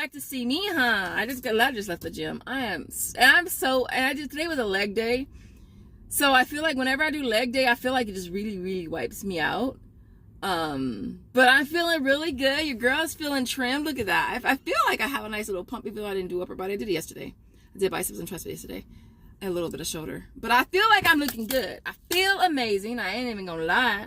back to see me, huh? I just left the gym. I'm so, and today was a leg day. So I feel like whenever I do leg day, I feel like it just really, really wipes me out. But I'm feeling really good. Your girl's feeling trim. Look at that. I feel like I have a nice little pump, even though I didn't do upper body. I did it yesterday. I did biceps and triceps yesterday. And a little bit of shoulder. But I feel like I'm looking good. I feel amazing. I ain't even gonna lie.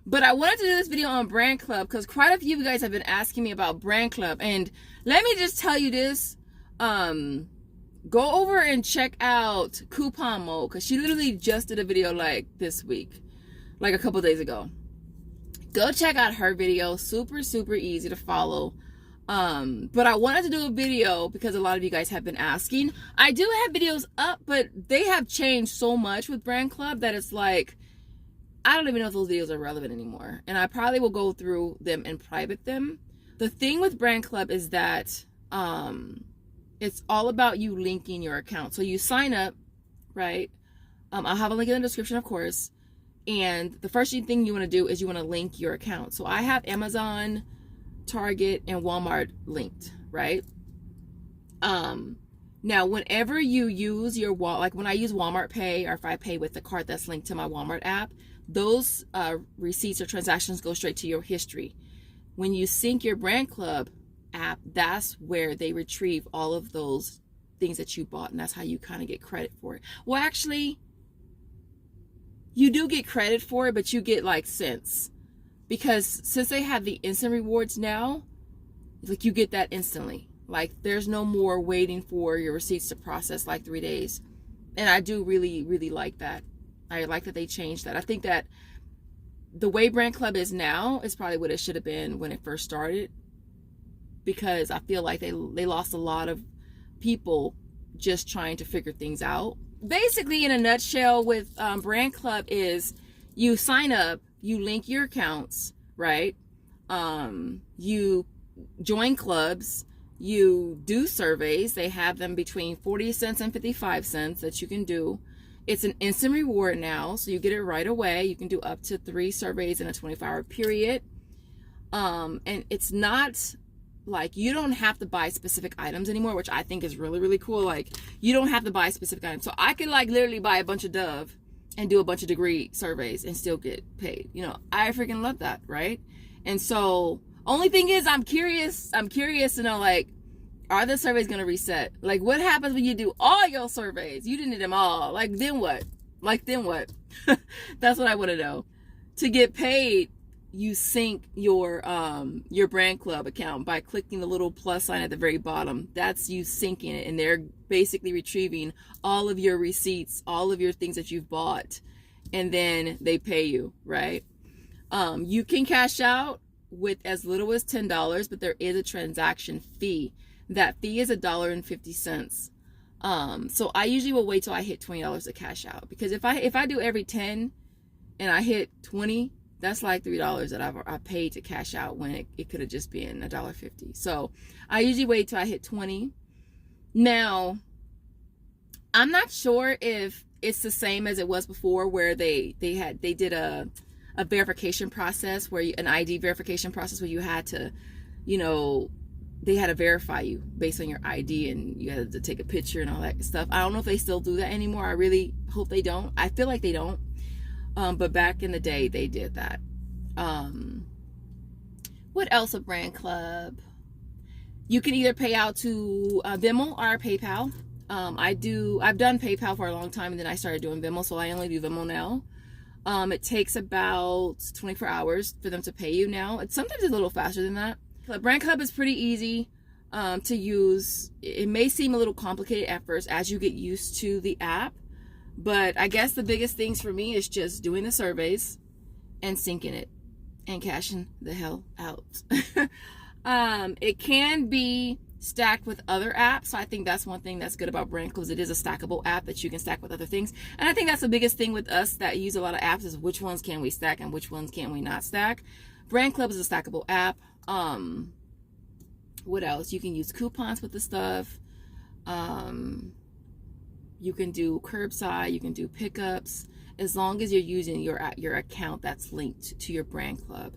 But I wanted to do this video on Brandclub because quite a few of you guys have been asking me about Brandclub. And let me just tell you this. Go over and check out Coupon Mode because she literally just did a video like this week. Like a couple days ago. Go check out her video. Super, super easy to follow. But I wanted to do a video because a lot of you guys have been asking. I do have videos up, but they have changed so much with Brandclub that it's like, I don't even know if those videos are relevant anymore. And I probably will go through them and private them. The thing with Brandclub is that it's all about you linking your account. So you sign up, right? I'll have a link in the description, of course. And the first thing you want to do is you want to link your account. So I have Amazon, Target, and Walmart linked, right? Now whenever you use your like when I use Walmart Pay, or if I pay with the card that's linked to my Walmart app, those receipts or transactions go straight to your history. When you sync your Brandclub app, that's where they retrieve all of those things that you bought, and that's how you kind of get credit for it. Well, actually, you do get credit for it, but you get like cents. Because since they have the instant rewards now, like you get that instantly. Like there's no more waiting for your receipts to process like 3 days. And I do really, really like that. I like that they changed that. I think that the way Brandclub is now is probably what it should have been when it first started. Because I feel like they lost a lot of people just trying to figure things out. Basically, in a nutshell, with Brandclub is you sign up, you link your accounts, right? You join clubs, you do surveys. They have them between 40 cents and 55 cents that you can do. It's an instant reward now, so you get it right away. You can do up to 3 surveys in a 24-hour period. And it's not like you don't have to buy specific items anymore, which I think is really, really cool. Like you don't have to buy specific items. So I could like literally buy a bunch of Dove and do a bunch of degree surveys and still get paid. You know, I freaking love that, right? And so only thing is I'm curious to know, like, are the surveys going to reset? Like what happens when you do all your surveys? You didn't do them all. Like then what? Like then what? That's what I want to know. To get paid, you sync your Brandclub account by clicking the little plus sign at the very bottom. That's you syncing it, and they're basically retrieving all of your receipts, all of your things that you've bought, and then they pay you, right? You can cash out with as little as $10, but there is a transaction fee. That fee is $1.50. So I usually will wait till I hit $20 to cash out, because if I do every 10 and I hit 20, that's like $3 that I paid to cash out when it could have just been $1.50. So I usually wait till I hit 20. Now, I'm not sure if it's the same as it was before, where they did a verification process, an ID verification process, where you had to, you know, they had to verify you based on your ID, and you had to take a picture and all that stuff. I don't know if they still do that anymore. I really hope they don't. I feel like they don't. But back in the day, they did that. What else with Brandclub? You can either pay out to Venmo or PayPal. I've done PayPal for a long time, and then I started doing Venmo, so I only do Venmo now. It takes about 24 hours for them to pay you now. It's sometimes a little faster than that. But Brandclub is pretty easy to use. It may seem a little complicated at first as you get used to the app. But I guess the biggest things for me is just doing the surveys and syncing it and cashing the hell out. It can be stacked with other apps. So I think that's one thing that's good about Brandclub. It is a stackable app that you can stack with other things. And I think that's the biggest thing with us that use a lot of apps, is which ones can we stack and which ones can we not stack. Brandclub is a stackable app. What else? You can use coupons with the stuff. You can do curbside, you can do pickups, as long as you're using your account that's linked to your Brandclub.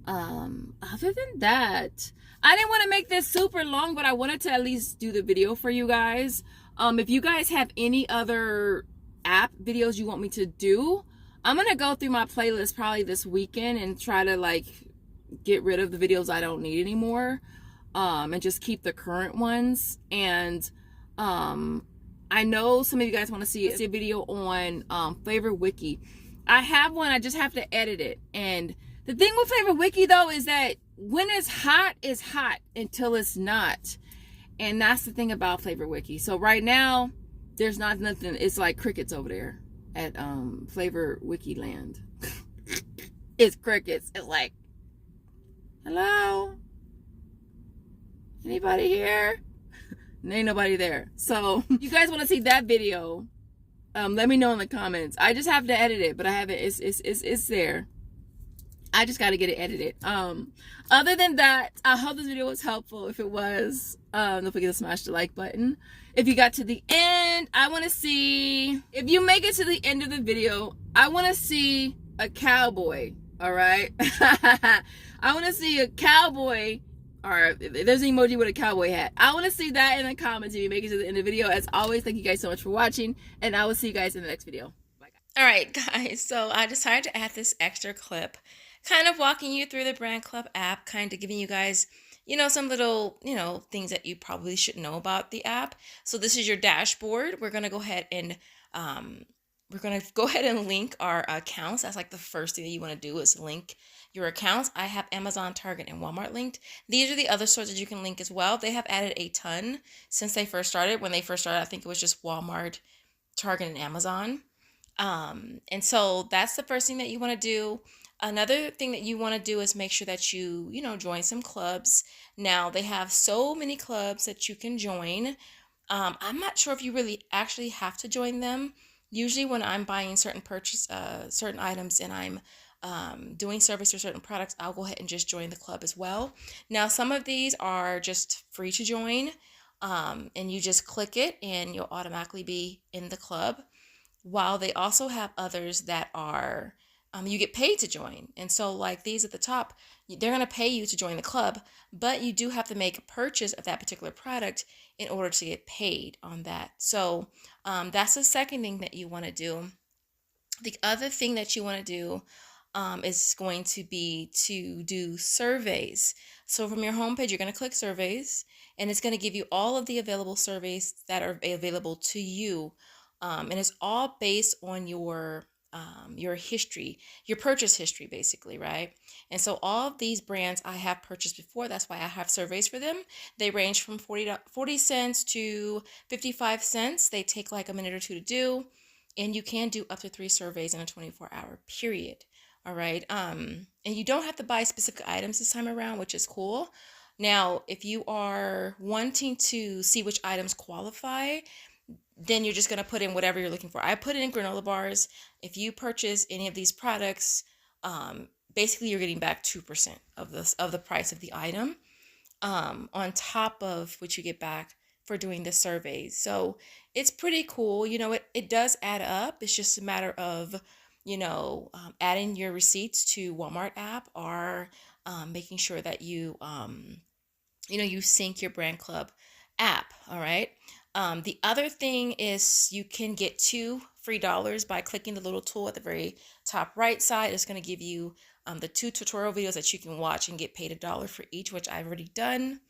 Other than that, I didn't want to make this super long, but I wanted to at least do the video for you guys. If you guys have any other app videos you want me to do, I'm gonna go through my playlist probably this weekend and try to like get rid of the videos I don't need anymore, and just keep the current ones. And I know some of you guys want to see a video on Flavor Wiki. I have one, I just have to edit it. And the thing with Flavor Wiki though is that when it's hot until it's not. And that's the thing about Flavor Wiki. So right now, there's not nothing. It's like crickets over there at Flavor Wiki land. It's crickets. It's like, hello? Anybody here? Ain't nobody there. So you guys want to see that video? Let me know in the comments. I just have to edit it, but I haven't. It's there. I just got to get it edited. Other than that, I hope this video was helpful. If it was, don't forget to smash the like button. If you got to the end, I want to see, if you make it to the end of the video, I want to see a cowboy. All right. I want to see a cowboy, or there's an emoji with a cowboy hat. I want to see that in the comments if you make it to the end of the video. As always, thank you guys so much for watching, and I will see you guys in the next video. Bye, guys. All right, guys. So I decided to add this extra clip, kind of walking you through the Brandclub app, kind of giving you guys, some little, things that you probably should know about the app. So this is your dashboard. We're going to go ahead and link our accounts. That's like the first thing that you want to do is link your accounts. I have Amazon, Target, and Walmart linked. These are the other stores that you can link as well. They have added a ton since they first started. When they first started, I think it was just Walmart, Target, and Amazon. And so that's the first thing that you want to do. Another thing that you want to do is make sure that you join some clubs. Now they have so many clubs that you can join. I'm not sure if you really actually have to join them. Usually when I'm buying certain items and I'm doing service or certain products, I'll go ahead and just join the club as well. Now some of these are just free to join, and you just click it and you'll automatically be in the club. While they also have others that are you get paid to join. And so like these at the top, they're going to pay you to join the club, but you do have to make a purchase of that particular product in order to get paid on that. So that's the second thing that you want to do. The other thing that you want to do is going to be to do surveys. So from your homepage, you're going to click surveys, and it's going to give you all of the available surveys that are available to you. And it's all based on your history, your purchase history, basically, right? And so all of these brands I have purchased before. That's why I have surveys for them. They range from 40 cents to 55 cents. They take like a minute or two to do, and you can do up to 3 surveys in a 24-hour period. All right. And you don't have to buy specific items this time around, which is cool. Now, if you are wanting to see which items qualify, then you're just going to put in whatever you're looking for. I put in granola bars. If you purchase any of these products, basically you're getting back 2% of the price of the item, on top of what you get back for doing the surveys. So it's pretty cool. It does add up. It's just a matter of, adding your receipts to Walmart app, or making sure that you, you sync your Brandclub app. All right. The other thing is you can get $2 free by clicking the little tool at the very top right side. It's going to give you the 2 tutorial videos that you can watch and get paid $1 for each, which I've already done.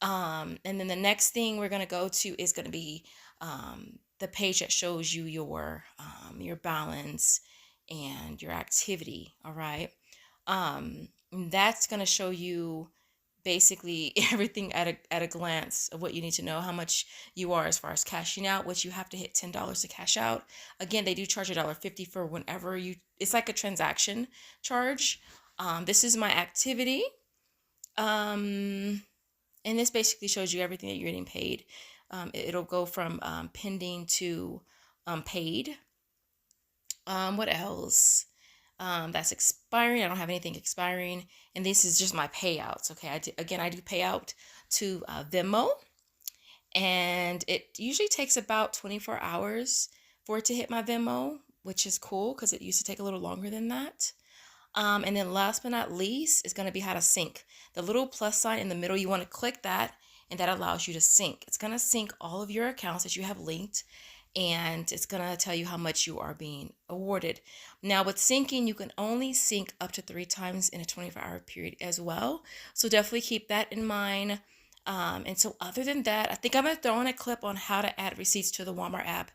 And then the next thing we're going to go to is going to be the page that shows you your balance and your activity. All right. That's going to show you basically everything at a glance of what you need to know, how much you are as far as cashing out, which you have to hit $10 to cash out. Again, they do charge $1.50 for whenever it's like a transaction charge. This is my activity. And this basically shows you everything that you're getting paid. It'll go from pending to paid. What else? That's expiring. I don't have anything expiring. And this is just my payouts. Okay. I do payout to Venmo, and it usually takes about 24 hours for it to hit my Venmo, which is cool because it used to take a little longer than that. And then last but not least is going to be how to sync. The little plus sign in the middle, you want to click that, and that allows you to sync. It's going to sync all of your accounts that you have linked, and it's going to tell you how much you are being awarded. Now with syncing, you can only sync up to 3 times in a 24-hour period as well. So definitely keep that in mind. And so other than that, I think I'm going to throw in a clip on how to add receipts to the Walmart app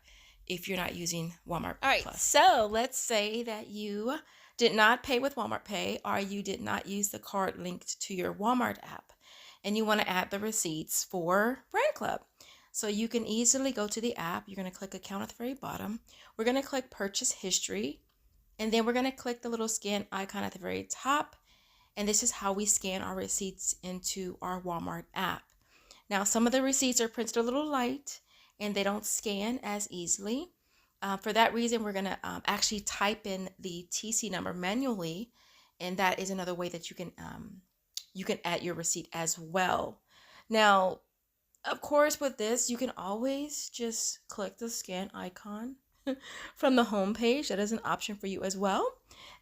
if you're not using Walmart Plus. All right, so let's say that you did not pay with Walmart Pay, or you did not use the card linked to your Walmart app, and you want to add the receipts for Brandclub. So you can easily go to the app. You're going to click account at the very bottom. We're going to click purchase history, and then we're going to click the little scan icon at the very top. And this is how we scan our receipts into our Walmart app. Now, some of the receipts are printed a little light and they don't scan as easily. For that reason, we're going to actually type in the TC number manually, and that is another way that you can add your receipt as well. Now, of course, with this, you can always just click the scan icon from the home page. That is an option for you as well.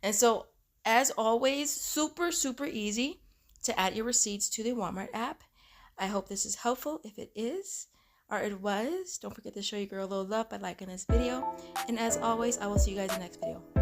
And so, as always, super, super easy to add your receipts to the Walmart app. I hope this is helpful. If it is, or it was, don't forget to show your girl a little love by liking this video. And as always, I will see you guys in the next video.